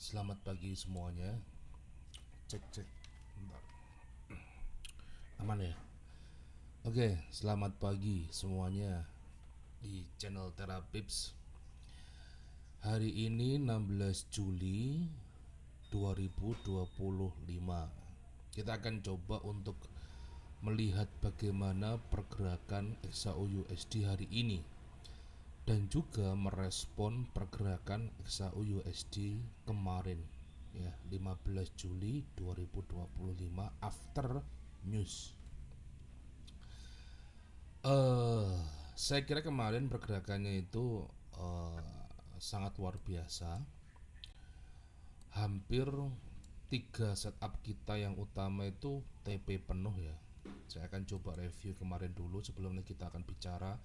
Selamat pagi semuanya. Cek cek. Bentar. Aman ya? Oke, selamat pagi semuanya di channel Terapips. Hari ini 16 Juli 2025. Kita akan coba untuk melihat bagaimana pergerakan XAU-USD hari ini dan juga merespon pergerakan XAU-USD kemarin ya, 15 Juli 2025 after news. Saya kira kemarin pergerakannya itu sangat luar biasa. Hampir 3 setup kita yang utama itu TP penuh ya. Saya akan coba review kemarin dulu sebelum kita akan bicara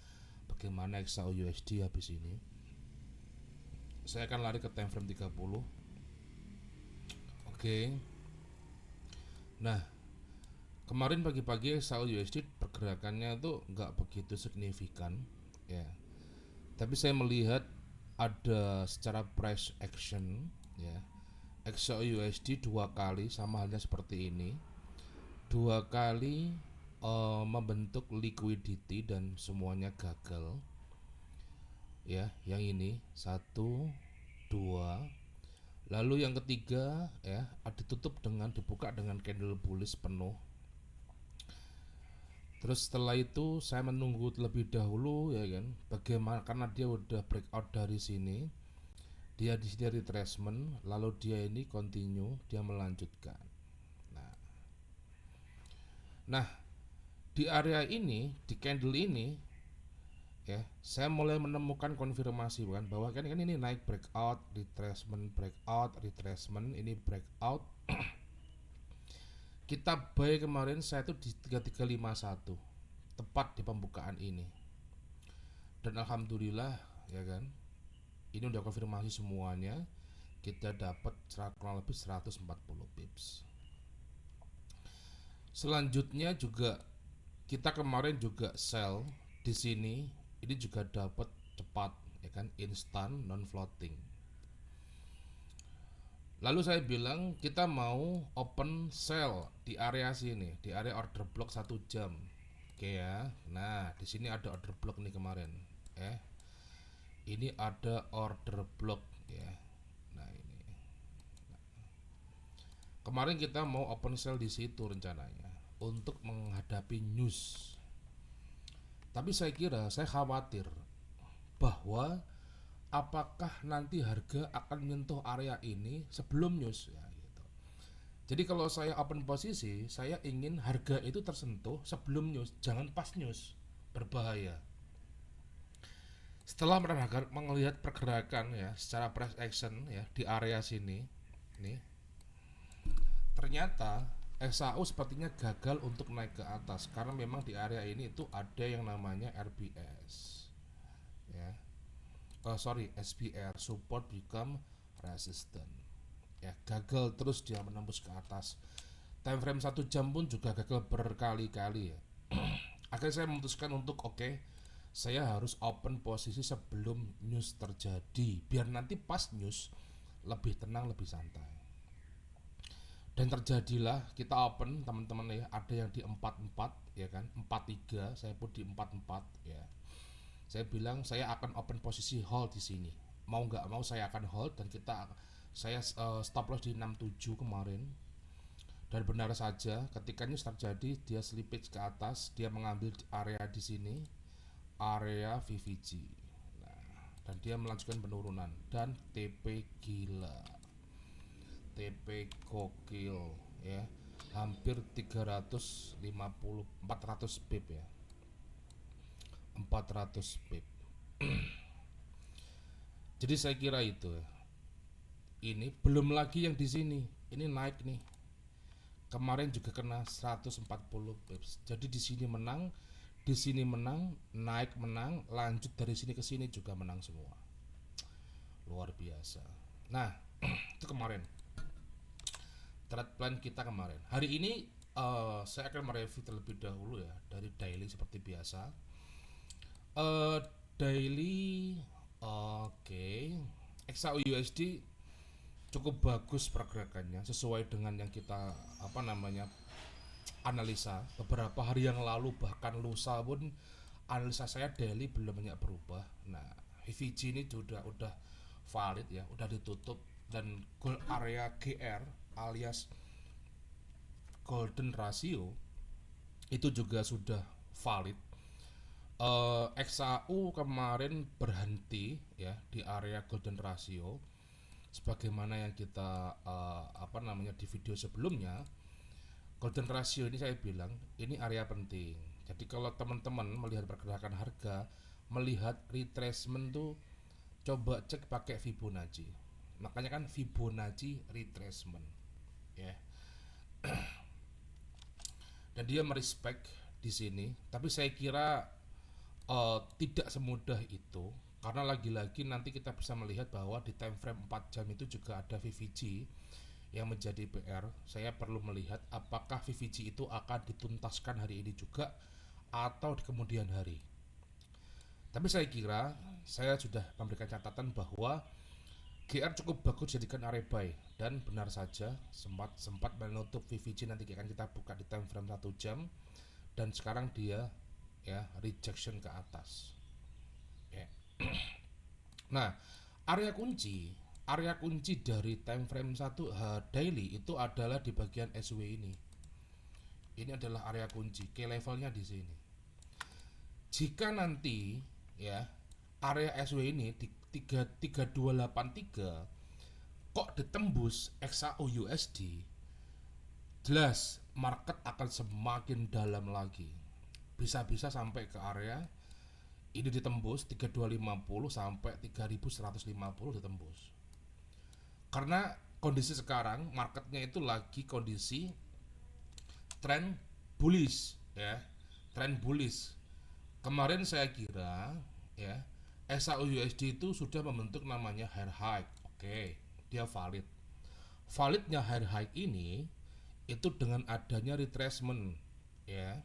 bagaimana XAU USD habis ini. Saya akan lari ke time frame 30. Oke. Nah, kemarin pagi-pagi XAU USD pergerakannya itu nggak begitu signifikan ya. Tapi saya melihat ada secara price action ya. XAU USD 2 kali sama halnya seperti ini. 2 kali membentuk liquidity dan semuanya gagal. Ya, yang ini 1 2. Lalu yang ketiga ya, ditutup dengan dibuka dengan candle bullish penuh. Terus setelah itu saya menunggu terlebih dahulu ya kan, bagaimana karena dia udah breakout dari sini. Dia di sini retracement, lalu dia ini continue, dia melanjutkan. Nah, nah di area ini, di candle ini ya, saya mulai menemukan konfirmasi bukan bahwa kan ini naik breakout, retracement, ini breakout. Kita buy kemarin saya tuh di 3351 tepat di pembukaan ini. Dan alhamdulillah ya kan, ini udah konfirmasi semuanya. Kita dapat kurang lebih 140 pips. Selanjutnya juga kita kemarin juga sell di sini. Ini juga dapat cepat ya kan, instan non floating. Lalu saya bilang kita mau open sell di area sini, di area order block 1 jam. Oke ya. Nah, di sini ada order block nih kemarin. Ini ada order block ya. Nah, ini. Kemarin kita mau open sell di situ rencananya untuk menghadapi news. Tapi saya khawatir bahwa apakah nanti harga akan menyentuh area ini sebelum news ya gitu. Jadi kalau saya open posisi, saya ingin harga itu tersentuh sebelum news, jangan pas news. Berbahaya. Setelah melihat pergerakan ya secara price action ya di area sini, nih ternyata XAU sepertinya gagal untuk naik ke atas karena memang di area ini itu ada yang namanya RBS ya. SPR, support become resistant ya, gagal terus dia menembus ke atas. Time frame 1 jam pun juga gagal berkali-kali ya. Akhirnya saya memutuskan untuk saya harus open posisi sebelum news terjadi biar nanti pas news lebih tenang, lebih santai. Dan terjadilah kita open teman-teman ya, ada yang di 44 ya kan, 43, saya pun di 44 ya. Saya bilang saya akan open posisi hold di sini. Mau nggak mau saya akan hold dan saya stop loss di 67 kemarin. Dan benar saja ketika news terjadi dia slippage ke atas, dia mengambil area di sini, area VVG. Nah, dan dia melanjutkan penurunan dan TP gila. TP gokil ya, hampir 350 400 pip ya, 400 pip. Jadi saya kira itu ya. Ini belum lagi yang di sini, ini naik nih, kemarin juga kena 140 pips. Jadi di sini menang, di sini menang, naik menang, lanjut dari sini ke sini juga menang semua, luar biasa. Nah itu kemarin trade plan kita kemarin. Hari ini saya akan mereview terlebih dahulu ya dari daily seperti biasa. Daily XAU USD cukup bagus pergerakannya sesuai dengan yang kita apa namanya analisa beberapa hari yang lalu, bahkan lusa pun analisa saya daily belum banyak berubah. Nah, VVG ini udah valid ya, udah ditutup, dan gold area GR alias golden ratio itu juga sudah valid. XAU kemarin berhenti ya di area golden ratio sebagaimana yang kita apa namanya di video sebelumnya. Golden ratio ini saya bilang ini area penting. Jadi kalau teman-teman melihat pergerakan harga, melihat retracement tuh coba cek pakai Fibonacci. Makanya kan Fibonacci retracement ya. Dan dia merespek di sini, tapi saya kira tidak semudah itu karena lagi-lagi nanti kita bisa melihat bahwa di time frame 4 jam itu juga ada VVG yang menjadi PR. Saya perlu melihat apakah VVG itu akan dituntaskan hari ini juga atau di kemudian hari. Tapi saya kira saya sudah memberikan catatan bahwa GR cukup bagus jadikan area buy, dan benar saja sempat menutup VVG. Nanti akan kita buka di time frame 1 jam dan sekarang dia ya rejection ke atas ya. Nah, area kunci dari time frame 1 daily itu adalah di bagian SW ini. Ini adalah area kunci, key levelnya di sini. Jika nanti ya area SW ini di 3283 kok ditembus XAU USD, jelas market akan semakin dalam lagi. Bisa-bisa sampai ke area ini ditembus 3250 sampai 3150 ditembus. Karena kondisi sekarang marketnya itu lagi kondisi trend bullish ya, trend bullish. Kemarin saya kira ya XAU USD itu sudah membentuk namanya higher high. Oke, dia valid. Validnya higher high ini itu dengan adanya retracement ya.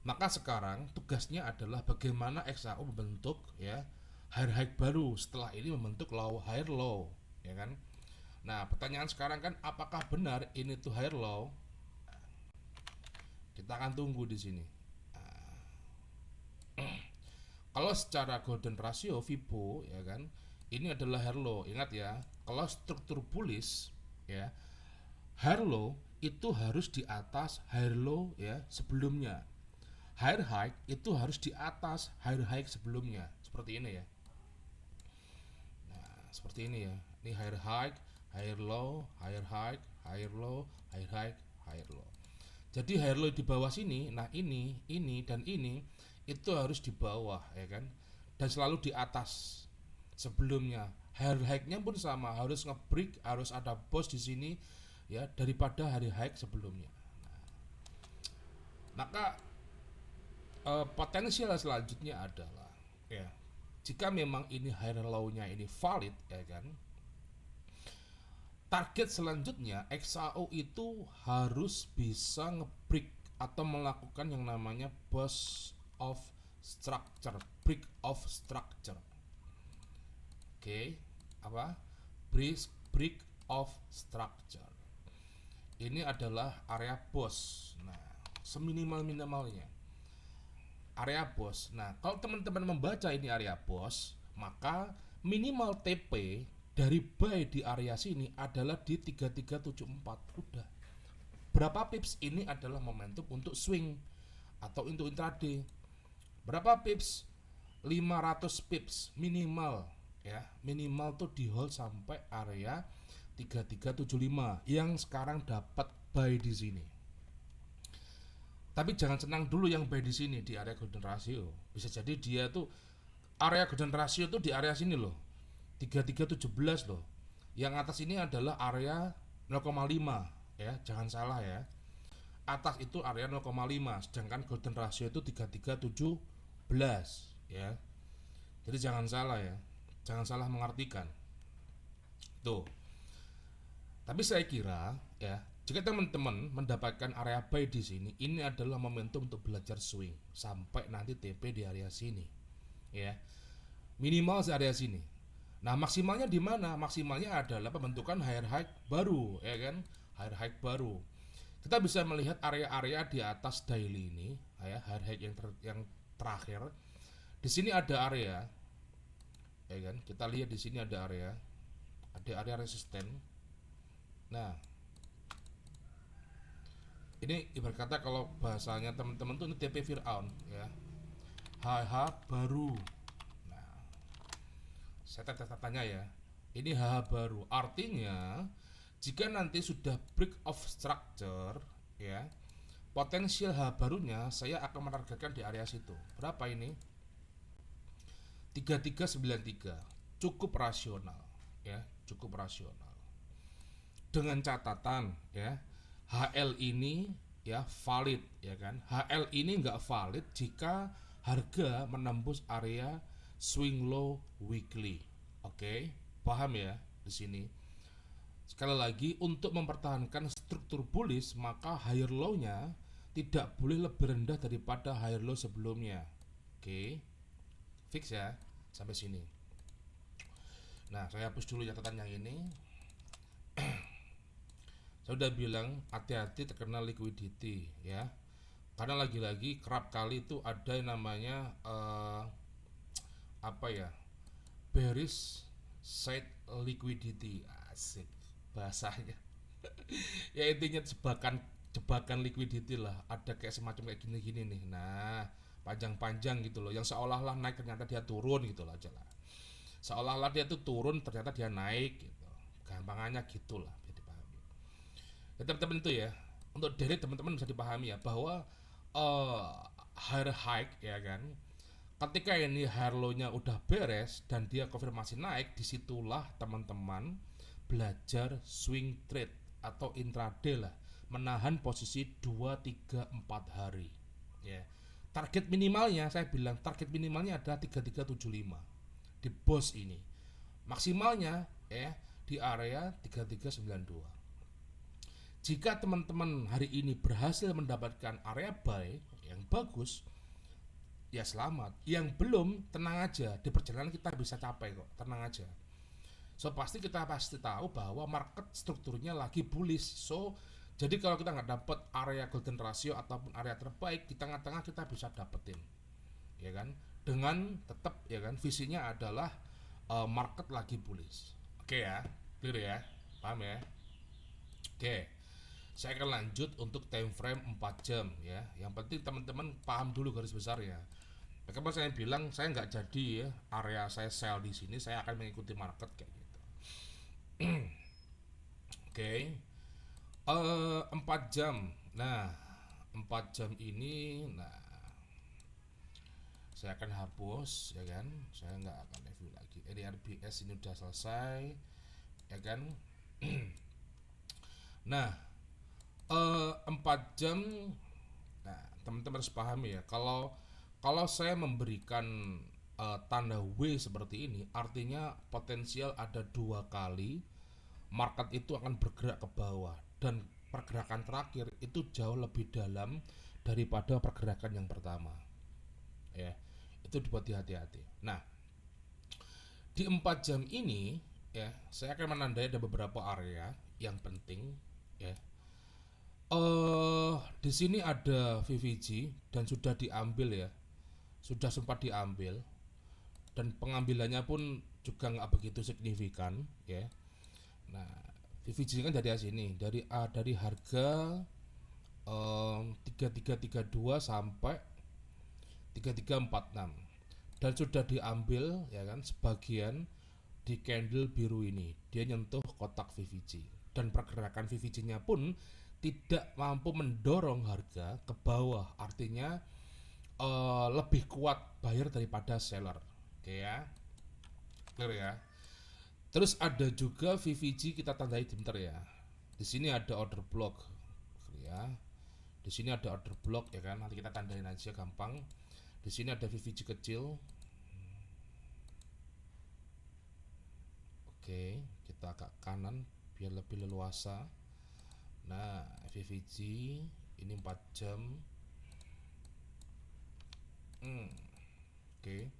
Maka sekarang tugasnya adalah bagaimana XAU membentuk ya higher high baru setelah ini membentuk low higher low ya kan. Nah, pertanyaan sekarang kan apakah benar ini tuh higher low? Kita akan tunggu di sini. Kalau secara golden ratio Fibo ya kan, ini adalah higher low. Ingat ya, kalau struktur bullish ya, higher low itu harus di atas higher low ya sebelumnya. Higher high itu harus di atas higher high sebelumnya. Seperti ini ya. Nah, seperti ini ya. Ini higher high, higher low, higher high, higher low, higher high, higher low. Jadi higher low di bawah sini, nah ini dan ini itu harus di bawah ya kan, dan selalu di atas sebelumnya. Higher high-nya pun sama, harus nge-break, harus ada boss di sini ya daripada hari high sebelumnya. Nah, maka potensial selanjutnya adalah ya jika memang ini higher low-nya ini valid ya kan, target selanjutnya XAO itu harus bisa nge-break atau melakukan yang namanya burst of structure, break of structure. Oke, apa? Break of structure. Ini adalah area boss. Nah, seminimal-minimalnya area boss. Nah, kalau teman-teman membaca ini area boss, maka minimal TP dari buy di area sini adalah di 3374. Udah. Berapa pips ini adalah momentum untuk swing atau untuk intraday. Berapa pips? 500 pips minimal ya. Minimal tuh di hold sampai area 3375 yang sekarang dapat buy di sini. Tapi jangan senang dulu yang buy di sini di area golden ratio. Bisa jadi dia tuh area golden ratio tuh di area sini loh. 3317 loh. Yang atas ini adalah area 0,5 ya, jangan salah ya. Atas itu area 0,5, sedangkan golden ratio itu 3317 ya. Jadi jangan salah ya. Jangan salah mengartikan. Tuh. Tapi saya kira ya, jika teman-teman mendapatkan area buy di sini, ini adalah momentum untuk belajar swing sampai nanti TP di area sini. Ya. Minimal di area sini. Nah, maksimalnya di mana? Maksimalnya adalah pembentukan higher high baru, ya kan? Higher high baru. Kita bisa melihat area-area di atas daily ini, ya, higher high yang terakhir. Di sini ada area, ya kan? Kita lihat di sini ada area resisten. Nah, ini ibarat kata kalau bahasanya teman-teman tuh ini TP Fir'aun, ya. HH baru. Nah, saya tanya ya, ini HH baru artinya jika nanti sudah break of structure, ya, potensial H barunya saya akan menargetkan di area situ. Berapa ini? 3393. Cukup rasional, ya, cukup rasional. Dengan catatan, ya, HL ini ya valid, ya kan? HL ini nggak valid jika harga menembus area swing low weekly. Oke, paham ya di sini. Sekali lagi, untuk mempertahankan struktur bullish maka higher low-nya tidak boleh lebih rendah daripada higher low sebelumnya. Oke, fix ya sampai sini. Nah, saya hapus dulu catatan yang ini. Saya udah bilang hati-hati terkena liquidity, ya. Karena lagi-lagi kerap kali itu ada yang namanya apa ya, bearish side liquidity, asik bahasanya. Ya intinya jebakan liquidity lah, ada kayak semacam kayak gini-gini nih. Nah, panjang-panjang gitu loh, yang seolah-olah naik ternyata dia turun gitu lah aja lah. Seolah-olah dia tuh turun ternyata dia naik gitu. Gampangannya gitulah biar dipahami. Ya teman-teman itu ya, untuk dari teman-teman bisa dipahami ya bahwa uh, higher high, ya kan, ketika ini higher low-nya udah beres dan dia konfirmasi naik, disitulah teman-teman belajar swing trade atau intraday lah, menahan posisi 2, 3, 4 hari, ya. Target minimalnya, saya bilang target minimalnya adalah 3375 di bos ini, maksimalnya ya di area 3392. Jika teman-teman hari ini berhasil mendapatkan area buy yang bagus, ya selamat. Yang belum, tenang aja, di perjalanan kita bisa capai kok, tenang aja. So kita pasti tahu bahwa market strukturnya lagi bullish. So jadi kalau kita nggak dapat area golden ratio ataupun area terbaik di tengah-tengah, kita bisa dapetin, ya kan, dengan tetap, ya kan, visinya adalah market lagi bullish. Oke ya, clear ya, paham ya. Oke, saya akan lanjut untuk time frame 4 jam ya. Yang penting teman-teman paham dulu garis besarnya. Kenapa saya bilang saya nggak jadi ya area saya sell di sini, saya akan mengikuti market kayak gitu. Oke, 4 jam. Nah, 4 jam ini, nah saya akan hapus, ya kan. Saya nggak akan review lagi. Ini RBS ini udah selesai, ya kan. Nah, 4 jam. Nah, teman-teman harus pahami ya, kalau saya memberikan tanda W seperti ini, artinya potensial ada 2 kali market itu akan bergerak ke bawah, dan pergerakan terakhir itu jauh lebih dalam daripada pergerakan yang pertama, ya. Itu dibuat hati-hati. Nah, di 4 jam ini ya, saya akan menandai ada beberapa area yang penting, ya. Di sini ada VVG dan sudah diambil ya, sudah sempat diambil, dan pengambilannya pun juga nggak begitu signifikan, ya. Nah, VVG kan dari sini, dari harga 3332 sampai 3346, dan sudah diambil, ya kan, sebagian di candle biru ini. Dia nyentuh kotak VVG dan pergerakan VVG-nya pun tidak mampu mendorong harga ke bawah, artinya lebih kuat buyer daripada seller. Oke ya, clear ya. Terus ada juga VVG, kita tandai bentar ya. Di sini ada order block, ya. Di sini ada order block, ya kan. Nanti kita tandain aja gampang. Di sini ada VVG kecil. Oke, kita agak kanan biar lebih leluasa. Nah, VVG ini 4 jam. Oke.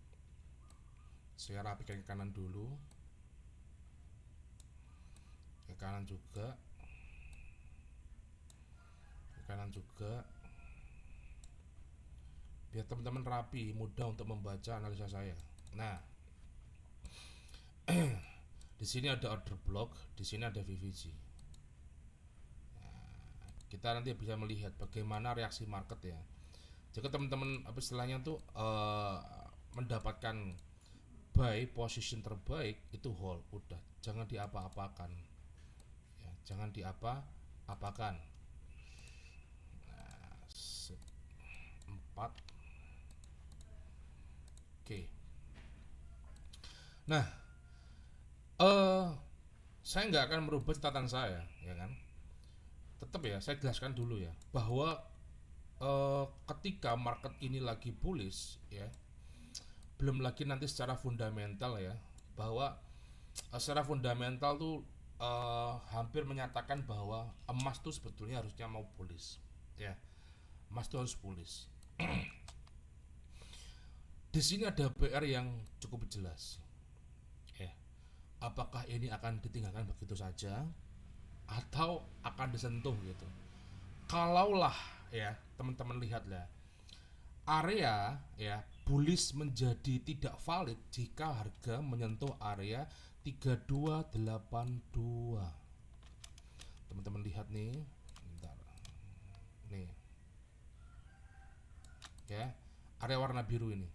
Saya rapikan ke kanan dulu. kanan juga, ke kanan juga, biar teman-teman rapi, mudah untuk membaca analisa saya. Nah, di sini ada order block, di sini ada VVG. Kita nanti bisa melihat bagaimana reaksi market ya. Jika teman-teman apa istilahnya tuh mendapatkan buy position terbaik, itu hold, udah jangan diapa-apakan ya, jangan diapa-apakan. Nah, 4. Oke. Nah, saya nggak akan merubah catatan saya ya kan. Tetap ya, saya jelaskan dulu ya bahwa ketika market ini lagi bullish ya, belum lagi nanti secara fundamental ya, bahwa secara fundamental tuh hampir menyatakan bahwa emas tuh sebetulnya harusnya mau bullish ya, emas tuh harus bullish. Di sini ada PR yang cukup jelas ya, apakah ini akan ditinggalkan begitu saja atau akan disentuh gitu. Kalaulah ya teman-teman lihatlah area ya bullish menjadi tidak valid jika harga menyentuh area 3282. Teman-teman lihat nih, bentar. Nih. Ya, area warna biru ini.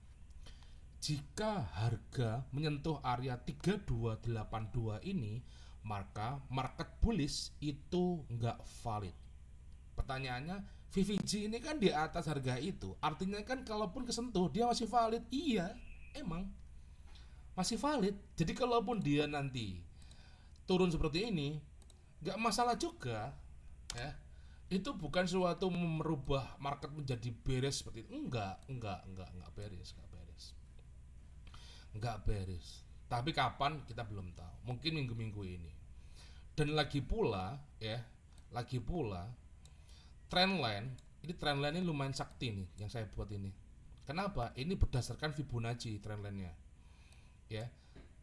Jika harga menyentuh area 3282 ini, maka market bullish itu nggak valid. Pertanyaannya, VVG ini kan di atas harga itu, artinya kan kalaupun kesentuh dia masih valid. Iya, emang masih valid. Jadi kalaupun dia nanti turun seperti ini, nggak masalah juga, ya. Itu bukan suatu merubah market menjadi beres seperti itu. Enggak beres, enggak beres. Tapi kapan kita belum tahu. Mungkin minggu-minggu ini. Dan lagi pula, ya, lagi pula trendline ini lumayan sakti nih yang saya buat ini. Kenapa? Ini berdasarkan Fibonacci trendline-nya. Ya.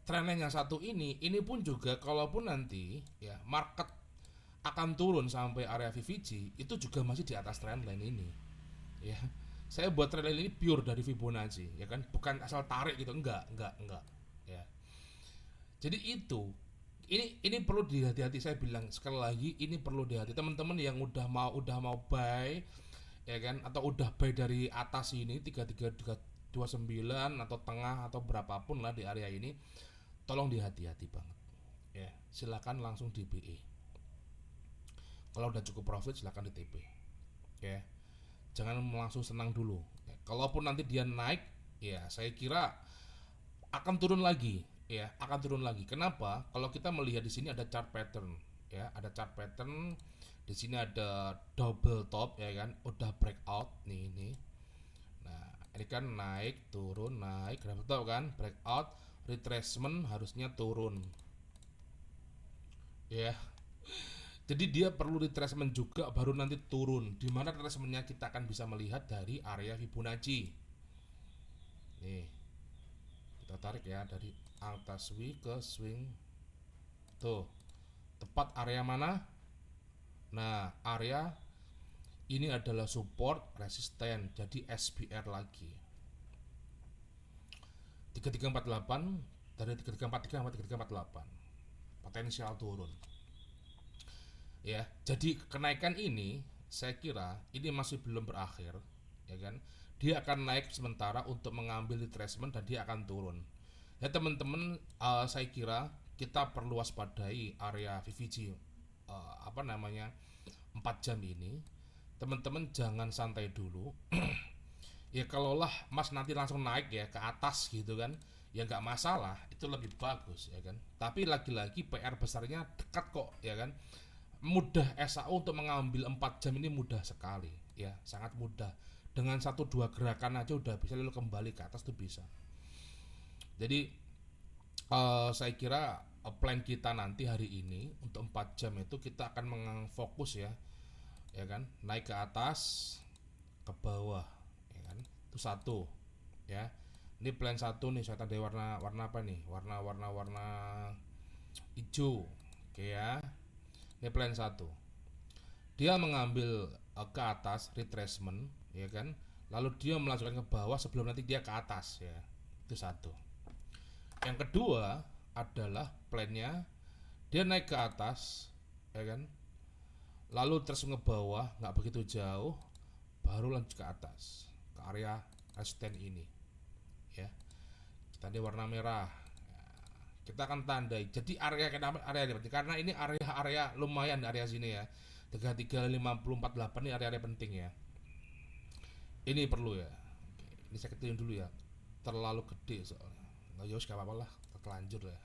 Trendline yang satu ini pun juga kalaupun nanti ya market akan turun sampai area VVG, itu juga masih di atas trendline ini. Ya. Saya buat trendline ini pure dari Fibonacci, ya kan? Bukan asal tarik gitu, enggak. Ya. Jadi itu ini perlu dihati-hati, saya bilang sekali lagi ini perlu dihati teman-teman yang udah mau buy ya kan, atau udah buy dari atas ini 3329 atau tengah atau berapapun lah di area ini, tolong dihati-hati banget ya. Silakan langsung di BE, kalau udah cukup profit silakan di TP ya, jangan langsung senang dulu ya. Kalaupun nanti dia naik ya saya kira akan turun lagi ya, akan turun lagi. Kenapa? Kalau kita melihat di sini ada chart pattern ya, ada chart pattern di sini, ada double top ya kan, udah breakout nih ini. Nah ini kan naik turun naik, double top kan, breakout retracement harusnya turun ya. Jadi dia perlu retracement juga baru nanti turun. Dimana retracementnya kita akan bisa melihat dari area Fibonacci. Nih kita tarik ya dari atas swing ke swing. Tuh tepat area mana? Nah area ini adalah support resisten, jadi SPR lagi 3348, dari 3343 sampai 3348 potensial turun ya. Jadi kenaikan ini saya kira ini masih belum berakhir ya kan, dia akan naik sementara untuk mengambil retracement dan dia akan turun ya teman-teman. Saya kira kita perlu waspadai area VVG apa namanya 4 jam ini. Teman-teman jangan santai dulu ya. Kalaulah Mas nanti langsung naik ya ke atas gitu kan, ya nggak masalah, itu lebih bagus ya kan. Tapi lagi-lagi PR besarnya dekat kok ya kan. Mudah SAO untuk mengambil 4 jam ini mudah sekali ya, sangat mudah. Dengan 1-2 gerakan aja udah bisa lalu kembali ke atas tuh bisa. Jadi saya kira plan kita nanti hari ini untuk 4 jam itu kita akan fokus ya kan, naik ke atas ke bawah ya kan, itu satu ya. Ini plan satu nih, saya tanda warna apa nih, warna hijau oke ya. Ini plan 1. Dia mengambil ke atas retracement, ya kan? Lalu dia melanjutkan ke bawah sebelum nanti dia ke atas, ya. Itu satu. Yang kedua adalah plannya dia naik ke atas, ya kan? Lalu terus ke bawah, nggak begitu jauh, baru lanjut ke atas ke area resisten ini, ya. Kita di warna merah. Kita akan tandai. Jadi area kenapa area ini penting? Karena ini area lumayan area sini ya. 33, 50, 48 ini area penting ya. Ini perlu ya. Oke, ini saya kecilin dulu ya. Terlalu gede soalnya. Nggak yos gak apa-apa lah. Terlanjur ya.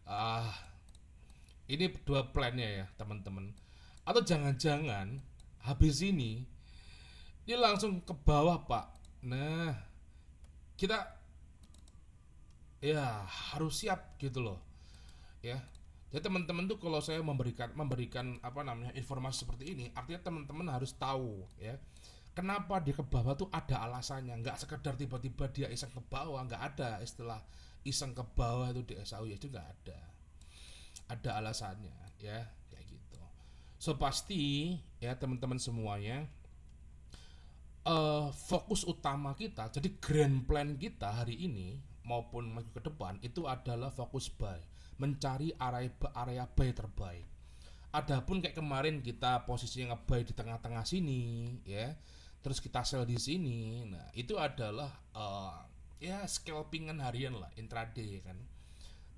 Ah, ini dua plannya ya teman-teman. Atau jangan-jangan habis ini langsung ke bawah pak. Nah, kita ya harus siap gitu loh ya. Jadi teman-teman tuh kalau saya memberikan apa namanya informasi seperti ini, artinya teman-teman harus tahu ya kenapa dia ke bawah tuh ada alasannya, nggak sekedar tiba-tiba dia iseng ke bawah. Nggak ada istilah iseng ke bawah itu di SAU ya, itu nggak ada alasannya ya, kayak gitu. So pasti ya teman-teman semuanya, fokus utama kita, jadi grand plan kita hari ini maupun maju ke depan itu adalah fokus buy, mencari area buy terbaik. Adapun kayak kemarin kita posisinya nge-buy di tengah-tengah sini ya, terus kita sell di sini. Nah, itu adalah ya scalpingan harian lah, intraday kan.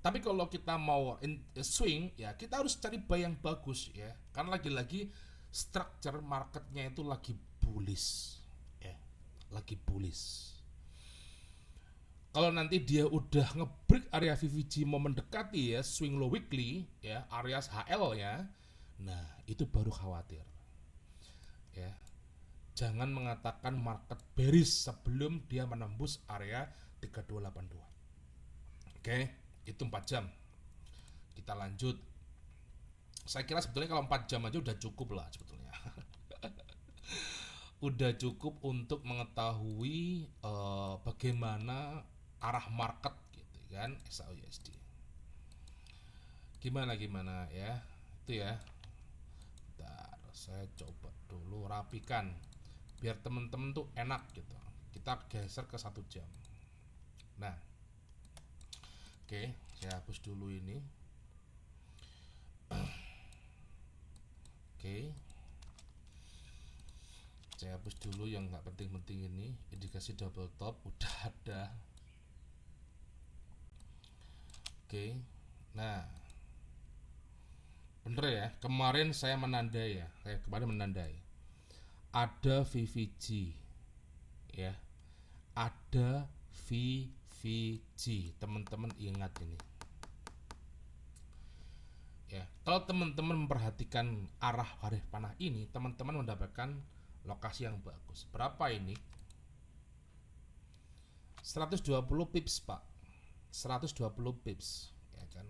Tapi kalau kita mau swing ya kita harus cari buy yang bagus ya. Karena lagi-lagi structure marketnya itu lagi bullish ya, lagi bullish. Kalau nanti dia udah ngebreak area VVG mau mendekati ya swing low weekly ya, area HL ya, nah itu baru khawatir ya. Jangan mengatakan market bearish sebelum dia menembus area 3282. Oke, itu 4 jam. Kita lanjut. Saya kira sebetulnya kalau 4 jam aja udah cukup lah sebetulnya. Udah cukup untuk mengetahui bagaimana arah market gitu kan, SAUSD. Gimana ya, itu ya. Bentar, saya coba dulu rapikan biar temen-temen tuh enak gitu. Kita geser ke 1 jam. Nah, oke, saya hapus dulu ini. Oke, saya hapus dulu yang nggak penting-penting ini. Indikasi double top udah ada. Oke, nah bener ya, kemarin saya menandai ya, ada VVG ya, ada VVG, teman-teman ingat ini ya. Kalau teman-teman memperhatikan arah garis panah ini, teman-teman mendapatkan lokasi yang bagus. Berapa ini? 120 pips pak, 120 pips ya kan.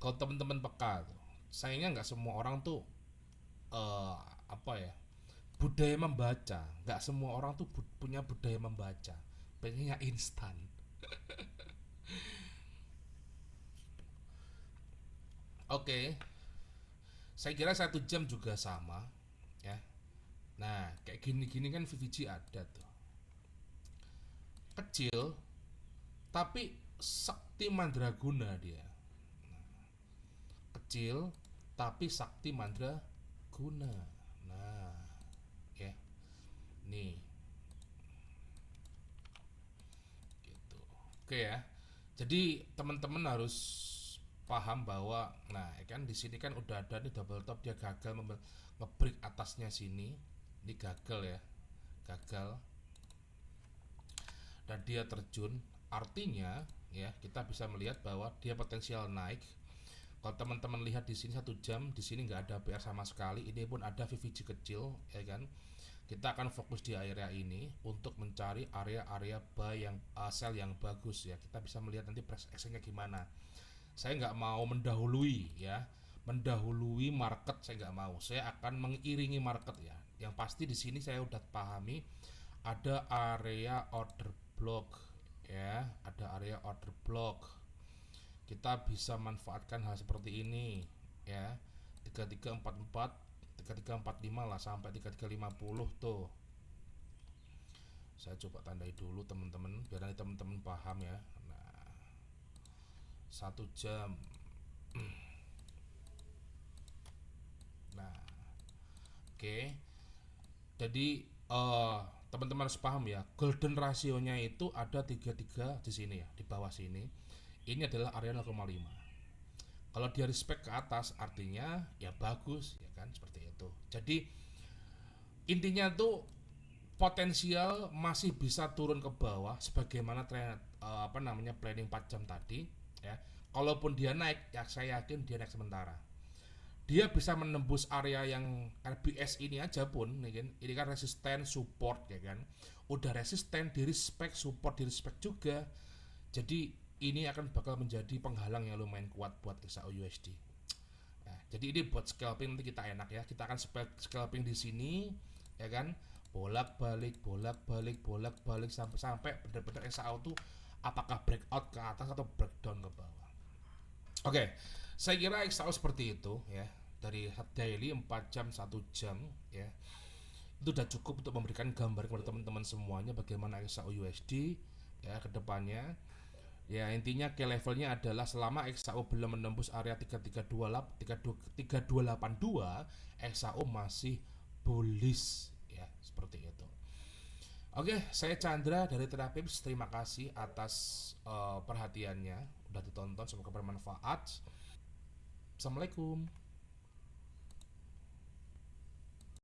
Kalau teman-teman peka tuh, sayangnya nggak semua orang tuh apa ya, budaya membaca. Nggak semua orang tuh punya budaya membaca, pengennya instan. Oke, saya kira 1 jam juga sama ya. Nah kayak gini-gini kan VVG ada tuh, kecil tapi sakti mandraguna dia. Kecil tapi sakti mandraguna. Nah ya, nih gitu. Oke ya, jadi teman-teman harus paham bahwa nah kan di sini kan udah ada nih double top, dia gagal ngebreak atasnya sini. Ini gagal ya, gagal, dan dia terjun. Artinya ya kita bisa melihat bahwa dia potensial naik. Kalau teman-teman lihat di sini 1 jam, di sini nggak ada PR sama sekali. Ini pun ada VVG kecil ya kan. Kita akan fokus di area ini untuk mencari area-area buy yang sell yang bagus ya. Kita bisa melihat nanti price actionnya gimana. Saya nggak mau mendahului ya, mendahului market saya nggak mau. Saya akan mengiringi market ya. Yang pasti di sini saya udah pahami ada area order block ya, ada area order block. Kita bisa manfaatkan hal seperti ini ya, 3344, 3345 lah sampai 3350 tuh. Saya coba tandai dulu teman-teman biar nanti teman-teman paham ya. Nah, 1 jam. Nah, oke. Jadi teman-teman harus paham ya, golden rasionya itu ada 33 di sini ya, di bawah sini. Ini adalah area 0,5. Kalau dia respect ke atas artinya ya bagus ya kan, seperti itu. Jadi intinya tuh potensial masih bisa turun ke bawah sebagaimana planning 4 jam tadi ya. Kalaupun dia naik ya saya yakin dia naik sementara. Dia bisa menembus area yang RBS ini aja pun ini kan resisten support ya kan, udah resisten di respect, support di respect juga, jadi ini akan bakal menjadi penghalang yang lumayan kuat buat XAU USD. Nah, jadi ini buat scalping nanti kita enak ya, kita akan scalping di sini ya kan, bolak balik sampai benar-benar XAU tuh apakah breakout ke atas atau breakdown ke bawah. Oke, saya kira XAU seperti itu ya. Dari daily 4 jam, 1 jam ya. Itu udah cukup untuk memberikan gambar kepada teman-teman semuanya bagaimana XAU USD ya ke depannya. Ya, intinya key levelnya adalah selama XAU belum menembus area 3282, XAU masih bullish ya, seperti itu. Oke, saya Chandra dari Terapips. Terima kasih atas perhatiannya, udah ditonton, semoga bermanfaat. Assalamualaikum.